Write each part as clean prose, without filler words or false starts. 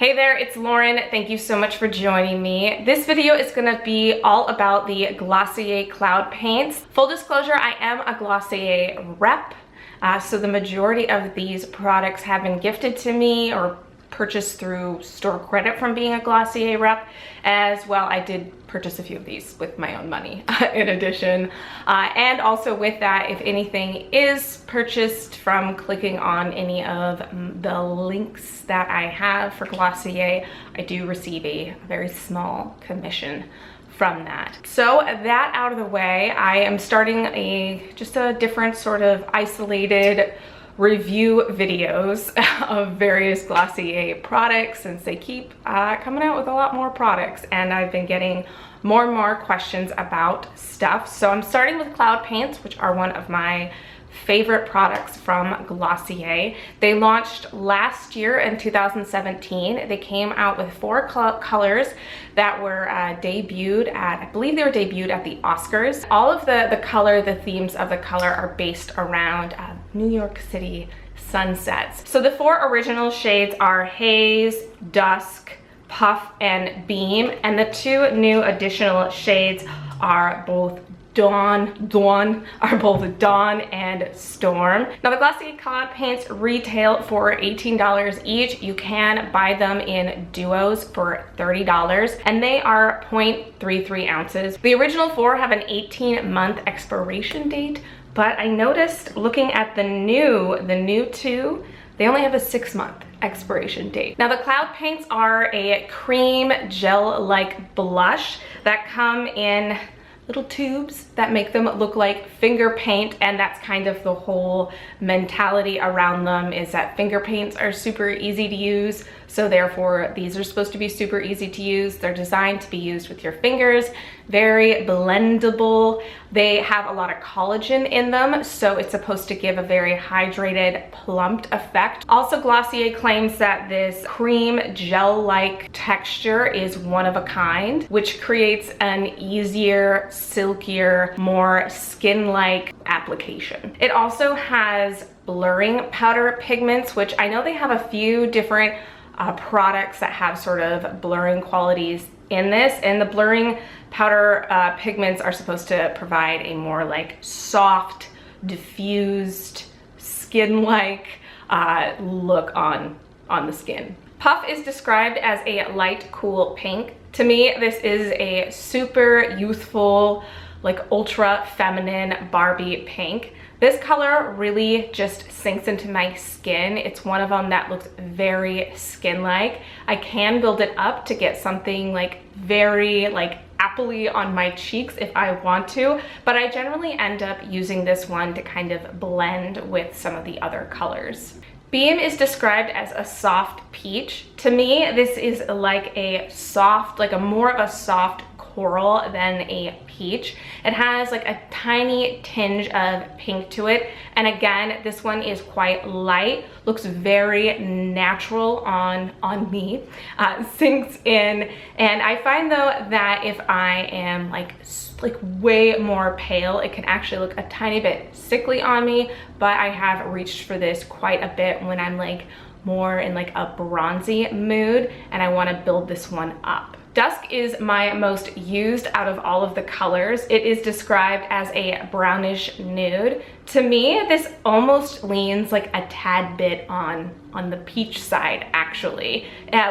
Hey there, it's Lauren. Thank you so much for joining me. This video is gonna be all about the Glossier Cloud Paints. Full disclosure, I am a Glossier Rep, so the majority of these products have been gifted to me or purchased through store credit from being a Glossier Rep. As well, I did purchase a few of these with my own money in addition. And also with that, if anything is purchased from clicking on any of the links that I have for Glossier, I do receive a very small commission from that. So that out of the way, I am starting just a different sort of isolated review videos of various Glossier products since they keep coming out with a lot more products, and I've been getting more and more questions about stuff. So I'm starting with Cloud Paints, which are one of my favorite products from Glossier. They launched last year in 2017. They came out with 4 colors that were debuted at, I believe they were debuted at the Oscars. All of the themes of the color are based around New York City sunsets. So the 4 original shades are Haze, Dusk, Puff, and Beam, and the 2 new additional shades are both Dawn and Storm. Now the Glossier Cloud Paints retail for $18 each. You can buy them in duos for $30, and they are 0.33 ounces. The original 4 have an 18-month expiration date, but I noticed looking at the new 2, they only have a 6-month expiration date. Now the Cloud Paints are a cream gel-like blush that come in little tubes that make them look like finger paint, and that's kind of the whole mentality around them, is that finger paints are super easy to use, so therefore these are supposed to be super easy to use. They're designed to be used with your fingers, very blendable. They have a lot of collagen in them, so it's supposed to give a very hydrated, plumped effect. Also, Glossier claims that this cream gel-like texture is one of a kind, which creates an easier, silkier, more skin-like application. It also has blurring powder pigments, which I know they have a few different products that have sort of blurring qualities in this, and the blurring powder pigments are supposed to provide a more like soft, diffused, skin-like look on the skin. Puff is described as a light, cool pink. To me, this is a super youthful, like ultra feminine Barbie pink. This color really just sinks into my skin. It's one of them that looks very skin-like. I can build it up to get something like very like appley on my cheeks if I want to, but I generally end up using this one to kind of blend with some of the other colors. Beam is described as a soft peach. To me, this is like a soft, like a more of a soft coral than a peach. It has like a tiny tinge of pink to it, and again, this one is quite light, looks very natural on me, sinks in. And I find though that if I am like way more pale, it can actually look a tiny bit sickly on me, but I have reached for this quite a bit when I'm like more in like a bronzy mood and I want to build this one up. Dusk is my most used out of all of the colors. It is described as a brownish nude. To me, this almost leans like a tad bit on the peach side, actually,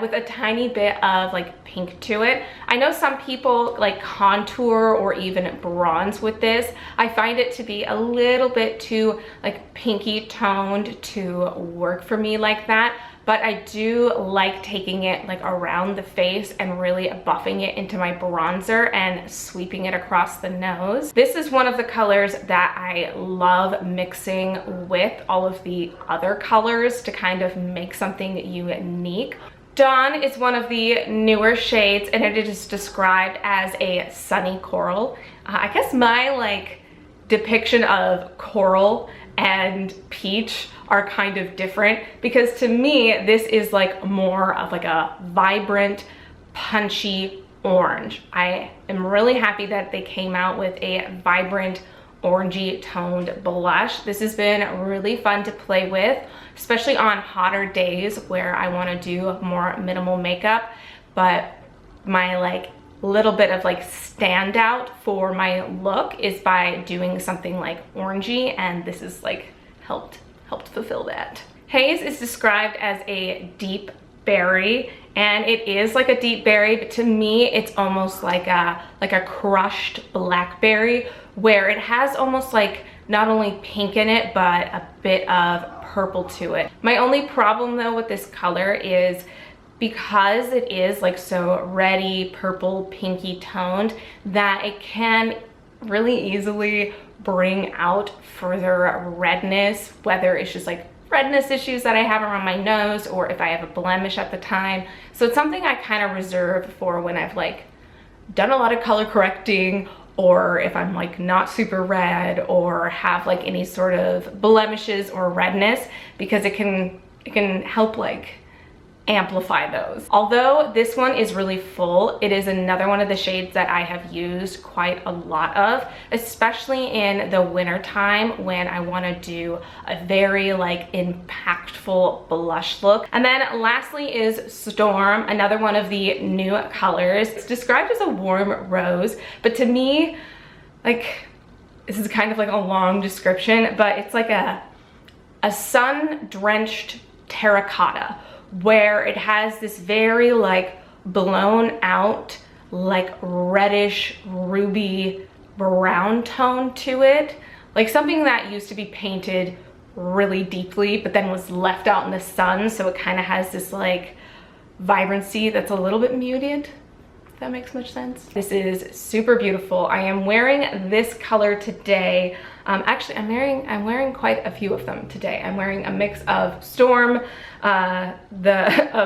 with a tiny bit of like pink to it. I know some people like contour or even bronze with this. I find it to be a little bit too like pinky toned to work for me like that, but I do like taking it like around the face and really buffing it into my bronzer and sweeping it across the nose. This is one of the colors that I love mixing with all of the other colors to kind of make something unique. Dawn is one of the newer shades, and it is described as a sunny coral. I guess my like depiction of coral and peach are kind of different, because to me this is like more of like a vibrant, punchy orange. I am really happy that they came out with a vibrant orangey toned blush. This has been really fun to play with, especially on hotter days where I want to do more minimal makeup, but my like little bit of like standout for my look is by doing something like orangey, and this is like helped fulfill that. Haze is described as a deep berry, and it is like a deep berry, but to me it's almost like a crushed blackberry, where it has almost like not only pink in it but a bit of purple to it. My only problem though with this color is because it is like so reddy, purple, pinky toned, that it can really easily bring out further redness, whether it's just like redness issues that I have around my nose or if I have a blemish at the time. So it's something I kind of reserve for when I've like done a lot of color correcting, or if I'm like not super red or have like any sort of blemishes or redness, because it can help like amplify those. Although this one is really full, it is another one of the shades that I have used quite a lot of, especially in the winter time when I want to do a very like impactful blush look. And then lastly is Storm, another one of the new colors. It's described as a warm rose, but to me, like, this is kind of like a long description, but it's like a sun-drenched terracotta, where it has this very like blown out like reddish ruby brown tone to it, like something that used to be painted really deeply but then was left out in the sun, so it kind of has this like vibrancy that's a little bit muted, if that makes much sense. This is super beautiful. I am wearing this color today. Actually, I'm wearing quite a few of them today. I'm wearing a mix of Storm,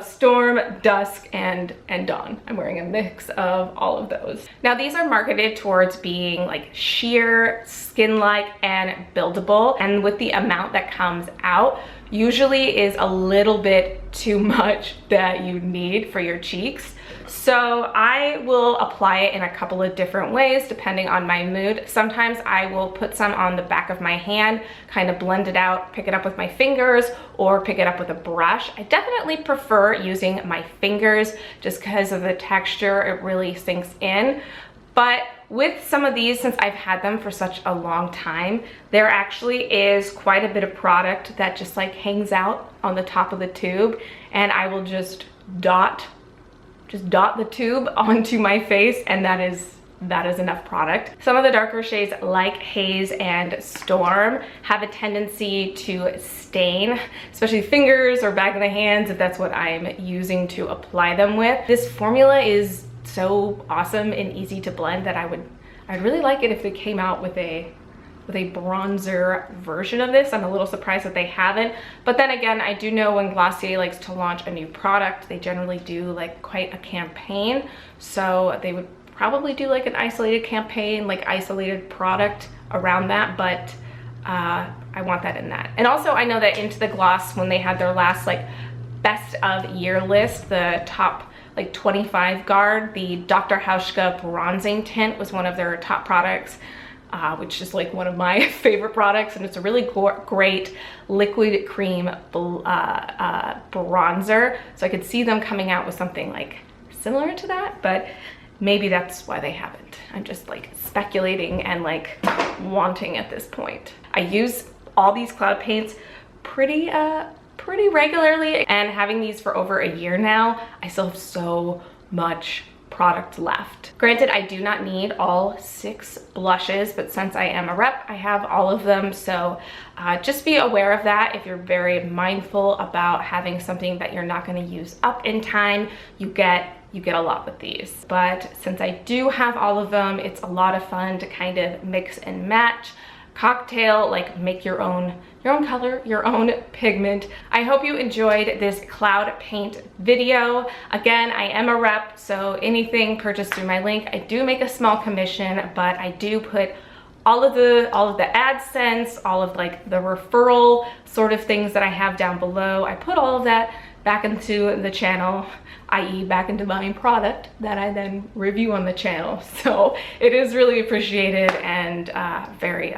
Storm, Dusk, and Dawn. I'm wearing a mix of all of those. Now, these are marketed towards being like sheer, skin-like, and buildable, and with the amount that comes out, usually is a little bit too much that you need for your cheeks. So I will apply it in a couple of different ways depending on my mood. Sometimes I will put some on the back of my hand, kind of blend it out, pick it up with my fingers, or pick it up with a brush. I definitely prefer using my fingers just because of the texture. It really sinks in. But with some of these, since I've had them for such a long time, there actually is quite a bit of product that just like hangs out on the top of the tube, and I will just dot the tube onto my face, and that is enough product. Some of the darker shades like Haze and Storm have a tendency to stain, especially fingers or back of the hands if that's what I'm using to apply them with. This formula is so awesome and easy to blend that I'd really like it if they came out with a bronzer version of this. I'm a little surprised that they haven't, but then again, I do know when Glossier likes to launch a new product, they generally do like quite a campaign, so they would probably do like an isolated campaign, like isolated product around that, but I want that in that. And also I know that Into the Gloss, when they had their last like best of year list, the top like 25 guard, the Dr. Hauschka bronzing tint was one of their top products, which is like one of my favorite products, and it's a really great liquid cream bronzer. So I could see them coming out with something like similar to that, but maybe that's why they haven't. I'm just like speculating and like wanting at this point. I use all these cloud paints pretty regularly, and having these for over a year now, I still have so much product left. Granted, I do not need all 6 blushes, but since I am a rep, I have all of them. So just be aware of that. If you're very mindful about having something that you're not going to use up in time, you get a lot with these. But since I do have all of them, it's a lot of fun to kind of mix and match, cocktail, like make your own color, your own pigment. I hope you enjoyed this cloud paint video. Again, I am a rep, so anything purchased through my link, I do make a small commission, but I do put all of the AdSense, all of like the referral sort of things that I have down below. I put all of that back into the channel, i.e. back into buying product that I then review on the channel. So it is really appreciated, and very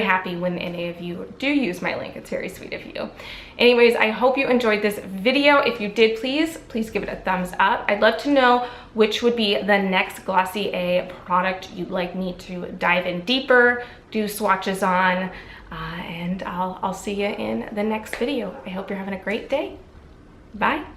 happy when any of you do use my link. It's very sweet of you. Anyways, I hope you enjoyed this video. If you did, please give it a thumbs up. I'd love to know which would be the next Glossier product you'd like me to dive in deeper, do swatches on, and I'll see you in the next video. I hope you're having a great day. Bye.